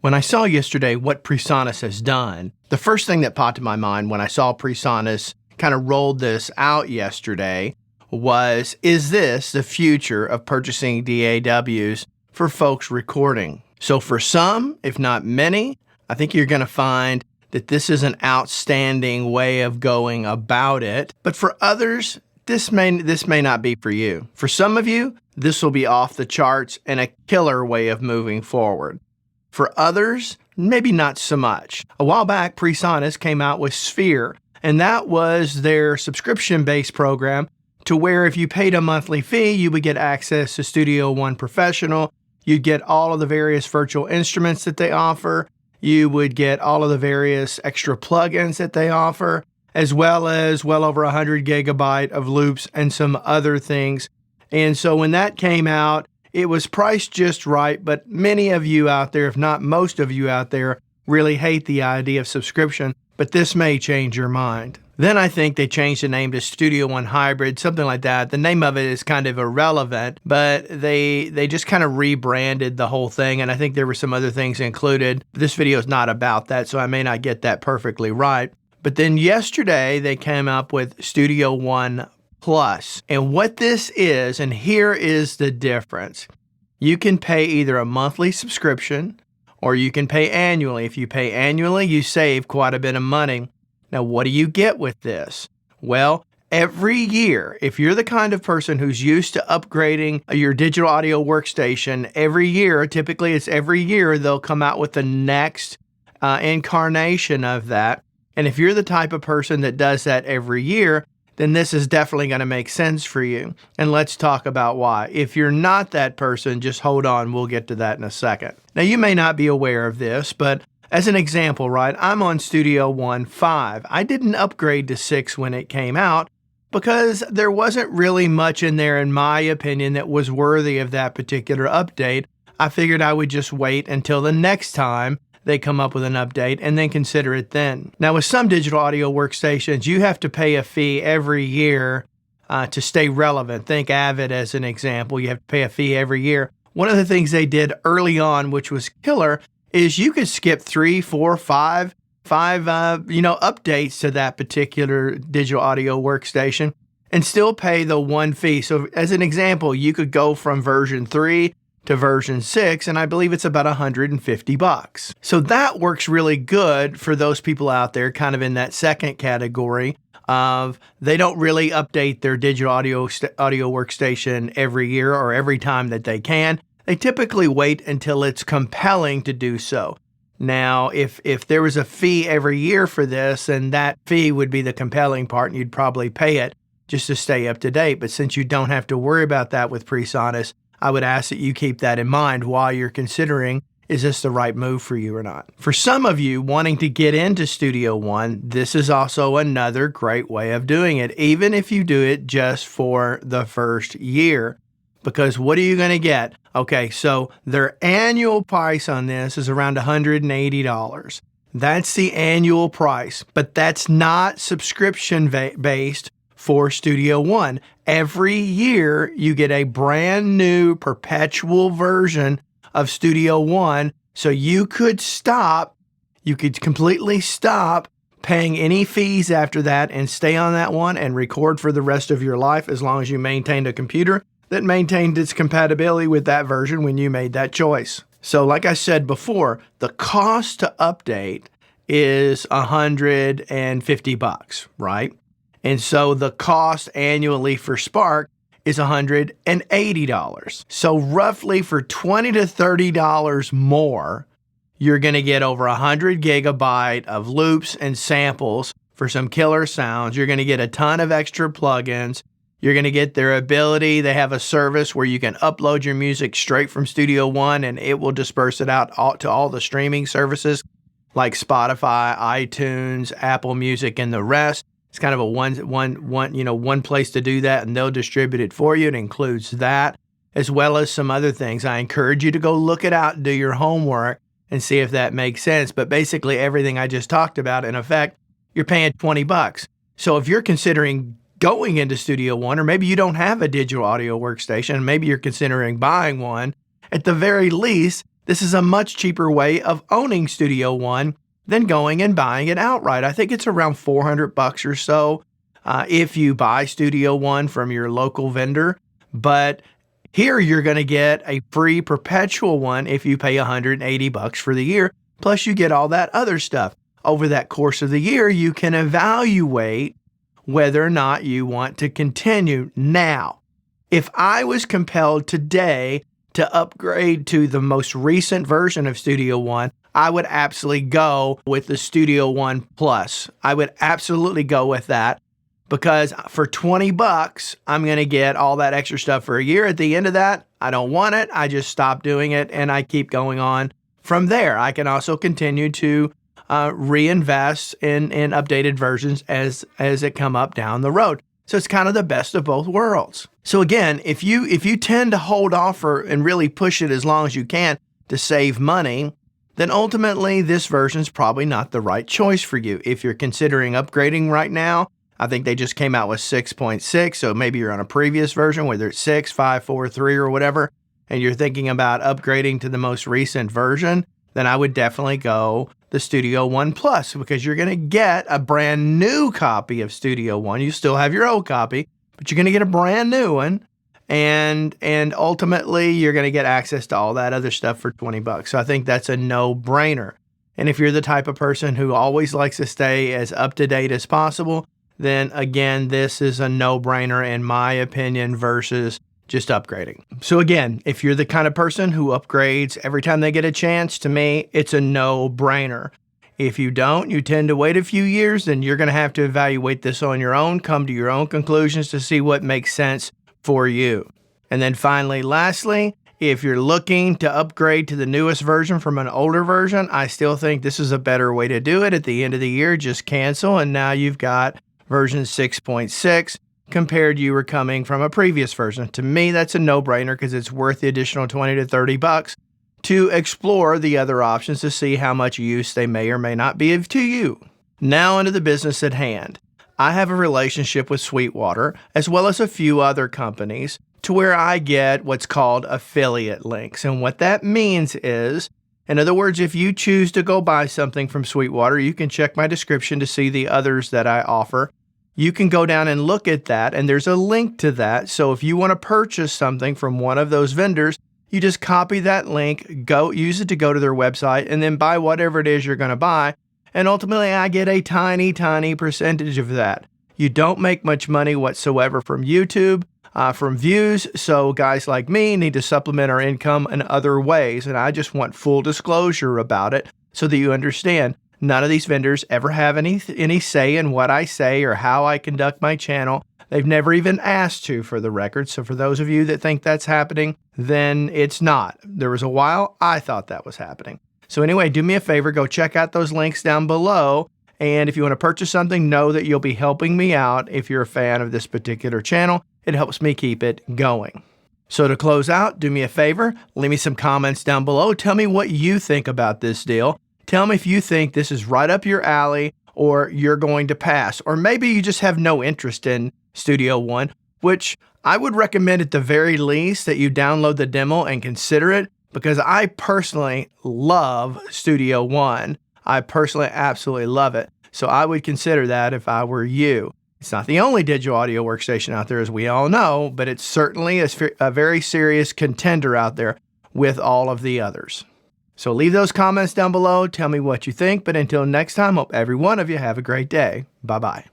When I saw yesterday what Presonus has done, the first thing that popped in my mind when I saw Presonus kind of rolled this out yesterday was, is this the future of purchasing DAWs for folks recording? So for some, if not many, I think you're going to find that this is an outstanding way of going about it. But for others, this may not be for you. For some of you, this will be off the charts and a killer way of moving forward. For others, maybe not so much. A while back, Presonus came out with Sphere, and that was their subscription-based program to where if you paid a monthly fee, you would get access to Studio One Professional. You'd get all of the various virtual instruments that they offer. You would get all of the various extra plugins that they offer, as well as well over 100 gigabyte of loops and some other things. And so when that came out, it was priced just right, but many of you out there, if not most of you out there, really hate the idea of subscription, but this may change your mind. Then I think they changed the name to Studio One Hybrid, something like that. The name of it is kind of irrelevant, but they just kind of rebranded the whole thing, and I think there were some other things included. This video is not about that, so I may not get that perfectly right. But then yesterday, they came up with Studio One Plus. And what this is, and here is the difference. You can pay either a monthly subscription or you can pay annually. If you pay annually, you save quite a bit of money. Now, what do you get with this? Well, every year, if you're the kind of person who's used to upgrading your digital audio workstation every year, typically it's every year, they'll come out with the next incarnation of that. And if you're the type of person that does that every year, then this is definitely going to make sense for you. And let's talk about why. If you're not that person, just hold on. We'll get to that in a second. Now, you may not be aware of this, but as an example, right, I'm on Studio One 5. I didn't upgrade to 6 when it came out because there wasn't really much in there, in my opinion, that was worthy of that particular update. I figured I would just wait until the next time they come up with an update and then consider it then. Now, with some digital audio workstations, you have to pay a fee every year to stay relevant. Think Avid as an example. You have to pay a fee every year. One of the things they did early on, which was killer, is you could skip 3, 4, 5 updates to that particular digital audio workstation and still pay the one fee. So as an example, you could go from version 3 to version 6, and I believe it's about $150. So that works really good for those people out there kind of in that second category of they don't really update their digital audio workstation every year or every time that they can. They typically wait until it's compelling to do so. Now, if there was a fee every year for this, then that fee would be the compelling part, and you'd probably pay it just to stay up to date. But since you don't have to worry about that with Presonus, I would ask that you keep that in mind while you're considering, is this the right move for you or not? For some of you wanting to get into Studio One, this is also another great way of doing it, even if you do it just for the first year. Because what are you going to get? Okay, so their annual price on this is around $180. That's the annual price, but that's not subscription-based for Studio One. Every year, you get a brand new perpetual version of Studio One, so you could completely stop paying any fees after that and stay on that one and record for the rest of your life as long as you maintained a computer that maintained its compatibility with that version when you made that choice. So like I said before, the cost to update is $150, right? And so the cost annually for Spark is $180. So roughly for $20 to $30 more, you're going to get over 100 gigabyte of loops and samples for some killer sounds. You're going to get a ton of extra plugins. You're going to get their ability. They have a service where you can upload your music straight from Studio One and it will disperse it out to all the streaming services like Spotify, iTunes, Apple Music, and the rest. It's kind of a one place to do that, and they'll distribute it for you. It includes that, as well as some other things. I encourage you to go look it out and do your homework and see if that makes sense. But basically, everything I just talked about, in effect, you're paying $20. So if you're considering going into Studio One, or maybe you don't have a digital audio workstation, maybe you're considering buying one, at the very least, this is a much cheaper way of owning Studio One than going and buying it outright. I think it's around $400 or so if you buy Studio One from your local vendor. But here you're going to get a free perpetual one if you pay $180 for the year. Plus you get all that other stuff. Over that course of the year, you can evaluate whether or not you want to continue. Now, if I was compelled today to upgrade to the most recent version of Studio One, I would absolutely go with the Studio One Plus. I would absolutely go with that because for $20, I'm going to get all that extra stuff for a year. At the end of that, I don't want it. I just stop doing it and I keep going on from there. I can also continue to reinvest in updated versions as it come up down the road. So it's kind of the best of both worlds. So again, if you tend to hold off and really push it as long as you can to save money, then ultimately this version is probably not the right choice for you. If you're considering upgrading right now, I think they just came out with 6.6, so maybe you're on a previous version, whether it's 6, 5, 4, 3, or whatever, and you're thinking about upgrading to the most recent version, then I would definitely go the Studio One Plus because you're going to get a brand new copy of Studio One. You still have your old copy, but you're going to get a brand new one. And ultimately, you're going to get access to all that other stuff for $20. So I think that's a no-brainer. And if you're the type of person who always likes to stay as up-to-date as possible, then again, this is a no-brainer in my opinion versus just upgrading. So again, if you're the kind of person who upgrades every time they get a chance, to me, it's a no-brainer. If you don't, you tend to wait a few years, then you're going to have to evaluate this on your own, come to your own conclusions to see what makes sense for you. And then finally, lastly, if you're looking to upgrade to the newest version from an older version, I still think this is a better way to do it. At the end of the year, just cancel, and now you've got version 6.6 compared you were coming from a previous version. To me, that's a no-brainer because it's worth the additional $20 to $30 to explore the other options to see how much use they may or may not be to you. Now into the business at hand. I have a relationship with Sweetwater as well as a few other companies to where I get what's called affiliate links. And what that means is, in other words, if you choose to go buy something from Sweetwater, you can check my description to see the others that I offer. You can go down and look at that, and there's a link to that. So if you want to purchase something from one of those vendors, you just copy that link, use it to go to their website, and then buy whatever it is you're going to buy. And ultimately, I get a tiny, tiny percentage of that. You don't make much money whatsoever from YouTube, from views. So guys like me need to supplement our income in other ways. And I just want full disclosure about it so that you understand. None of these vendors ever have any say in what I say or how I conduct my channel. They've never even asked to, for the record. So for those of you that think that's happening, then it's not. There was a while I thought that was happening. So anyway, do me a favor, go check out those links down below. And if you want to purchase something, know that you'll be helping me out if you're a fan of this particular channel. It helps me keep it going. So to close out, do me a favor, leave me some comments down below. Tell me what you think about this deal. Tell me if you think this is right up your alley or you're going to pass. Or maybe you just have no interest in Studio One, which I would recommend at the very least that you download the demo and consider it, because I personally love Studio One. I personally absolutely love it. So I would consider that if I were you. It's not the only digital audio workstation out there, as we all know, but it's certainly a very serious contender out there with all of the others. So leave those comments down below. Tell me what you think. But until next time, hope every one of you have a great day. Bye-bye.